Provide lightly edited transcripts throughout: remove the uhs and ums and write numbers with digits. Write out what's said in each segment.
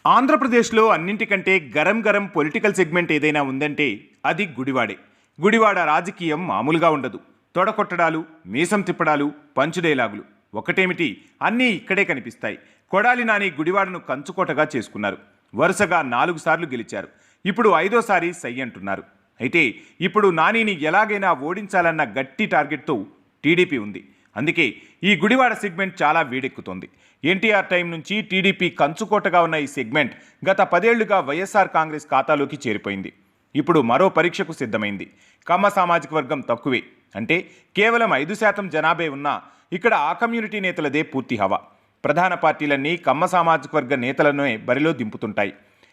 ఆంధ్రప్రదేశ్లో అన్నింటికంటే garam garam political segment ఏదైనా ఉందంటే అది గుడివాడే. గుడివాడ రాజకీయం మామూలుగా ఉండదు. తొడకొట్టడాలు, మీసం తిప్పడాలు, పంచు డైలాగులు ఒకటేమిటి, అన్నీ ఇక్కడే కనిపిస్తాయి. కొడాలి నాని గుడివాడను కంచుకోటగా చేసుకున్నారు. వరుసగా 4 సార్లు గెలిచారు. ఇప్పుడు 5వ సారి సై అంటున్నారు. అయితే ఇప్పుడు నానిని ఎలాగైనా ఓడించాలన్న గట్టి టార్గెట్తో టీడీపీ ఉంది. అందుకే ఈ గుడివాడ సెగ్మెంట్ చాలా వేడెక్కుతోంది. ఎన్టీఆర్ టైం నుంచి టీడీపీ కంచుకోటగా ఉన్న ఈ సెగ్మెంట్ గత 10 ఏళ్లుగా వైఎస్ఆర్ కాంగ్రెస్ ఖాతాలోకి చేరిపోయింది. ఇప్పుడు మరో పరీక్షకు సిద్ధమైంది. కమ్మ సామాజిక వర్గం తక్కువే, అంటే కేవలం 5% జనాభే ఉన్నా ఇక్కడ ఆ కమ్యూనిటీ నేతలదే పూర్తి హవా. ప్రధాన పార్టీలన్నీ కమ్మ సామాజిక వర్గ నేతలనే బరిలో దింపుతుంటాయి.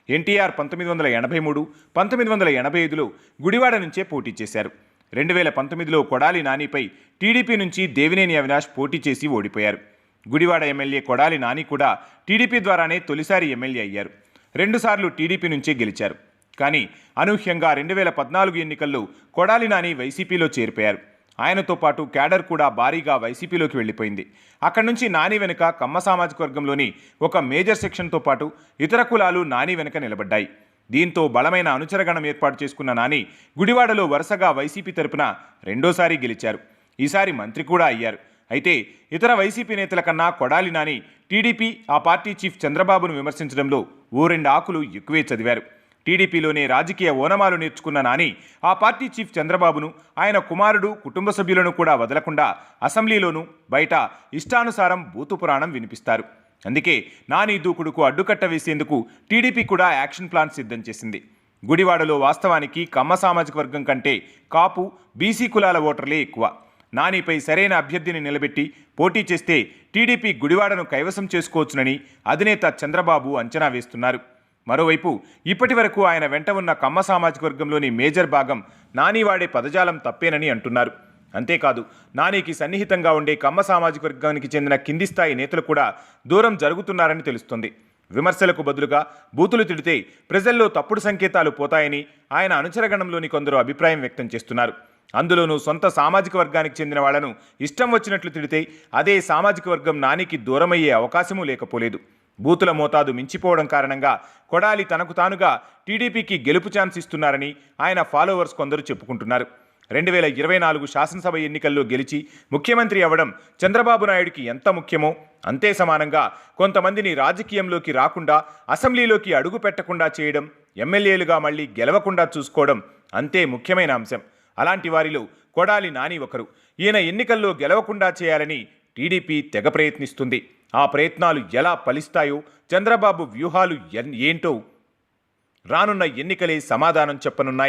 ఎన్టీఆర్ 1983, 1985లో గుడివాడ నుంచే పోటీ చేశారు. 2019లో కొడాలి నానిపై టీడీపీ నుంచి దేవినేని అవినాష్ పోటీ చేసి ఓడిపోయారు. గుడివాడ ఎమ్మెల్యే కొడాలి నాని కూడా టీడీపీ ద్వారానే తొలిసారి ఎమ్మెల్యే అయ్యారు. 2 సార్లు టీడీపీ నుంచే గెలిచారు. కానీ అనూహ్యంగా 2014 ఎన్నికల్లో కొడాలి నాని వైసీపీలో చేరిపోయారు. ఆయనతో పాటు క్యాడర్ కూడా భారీగా వైసీపీలోకి వెళ్ళిపోయింది. అక్కడి నుంచి నాని వెనుక కమ్మ సామాజిక వర్గంలోని ఒక మేజర్ సెక్షన్తో పాటు ఇతర కులాలు నాని వెనుక నిలబడ్డాయి. దీంతో బలమైన అనుచరగణం ఏర్పాటు చేసుకున్న నాని గుడివాడలో వరుసగా వైసీపీ తరపున 2వ సారి గెలిచారు. ఈసారి మంత్రి కూడా అయ్యారు. అయితే ఇతర వైసీపీ నేతల కన్నా కొడాలి నాని టీడీపీ, ఆ పార్టీ చీఫ్ చంద్రబాబును విమర్శించడంలో 2 ఆకులు ఎక్కువే చదివారు. టీడీపీలోనే రాజకీయ ఓనమాలు నేర్చుకున్న నాని ఆ పార్టీ చీఫ్ చంద్రబాబును, ఆయన కుమారుడు, కుటుంబ సభ్యులను కూడా వదలకుండా అసెంబ్లీలోనూ బయట ఇష్టానుసారం బూతు పురాణం వినిపిస్తారు. అందుకే నాని దూకుడుకు అడ్డుకట్ట వేసేందుకు టీడీపీ కూడా యాక్షన్ ప్లాన్ సిద్ధం చేసింది. గుడివాడలో వాస్తవానికి కమ్మ సామాజిక వర్గం కంటే కాపు, బీసీ కులాల ఓటర్లే ఎక్కువ. నానిపై సరైన అభ్యర్థిని నిలబెట్టి పోటీ చేస్తే టీడీపీ గుడివాడను కైవసం చేసుకోవచ్చునని అధినేత చంద్రబాబు అంచనా వేస్తున్నారు. మరోవైపు ఇప్పటి వరకు ఆయన వెంట ఉన్న కమ్మ సామాజిక వర్గంలోని మేజర్ భాగం నాని వాడే పదజాలం తప్పేనని అంటున్నారు. అంతేకాదు, నానికి సన్నిహితంగా ఉండే కమ్మ సామాజిక వర్గానికి చెందిన కింది స్థాయి నేతలు కూడా దూరం జరుగుతున్నారని తెలుస్తుంది. విమర్శలకు బదులుగా బూతులు తిడితే ప్రజల్లో తప్పుడు సంకేతాలు పోతాయని ఆయన అనుచరగణంలోని కొందరు అభిప్రాయం వ్యక్తం చేస్తున్నారు. అందులోనూ సొంత సామాజిక వర్గానికి చెందిన వాళ్లను ఇష్టం వచ్చినట్లు తిడితే అదే సామాజిక వర్గం నానికి దూరమయ్యే అవకాశమూ లేకపోలేదు. బూతుల మోతాదు మించిపోవడం కారణంగా కొడాలి తనకు తానుగా టీడీపీకి గెలుపు ఛాన్స్ ఇస్తున్నారని ఆయన ఫాలోవర్స్ కొందరు చెప్పుకుంటున్నారు. 2024 శాసనసభ ఎన్నికల్లో గెలిచి ముఖ్యమంత్రి అవ్వడం చంద్రబాబు నాయుడికి ఎంత ముఖ్యమో అంతే సమానంగా కొంతమందిని రాజకీయంలోకి రాకుండా, అసెంబ్లీలోకి అడుగు పెట్టకుండా చేయడం, ఎమ్మెల్యేలుగా మళ్లీ గెలవకుండా చూసుకోవడం అంతే ముఖ్యమైన అంశం. అలాంటి వారిలో కొడాలి నాని ఒకరు. ఈయన ఎన్నికల్లో గెలవకుండా చేయాలని టీడీపీ తెగ ప్రయత్నిస్తుంది. ఆ ప్రయత్నాలు ఎలా ఫలిస్తాయో, చంద్రబాబు వ్యూహాలు ఏంటో రానున్న ఎన్నికలే సమాధానం చెప్పనున్నాయి.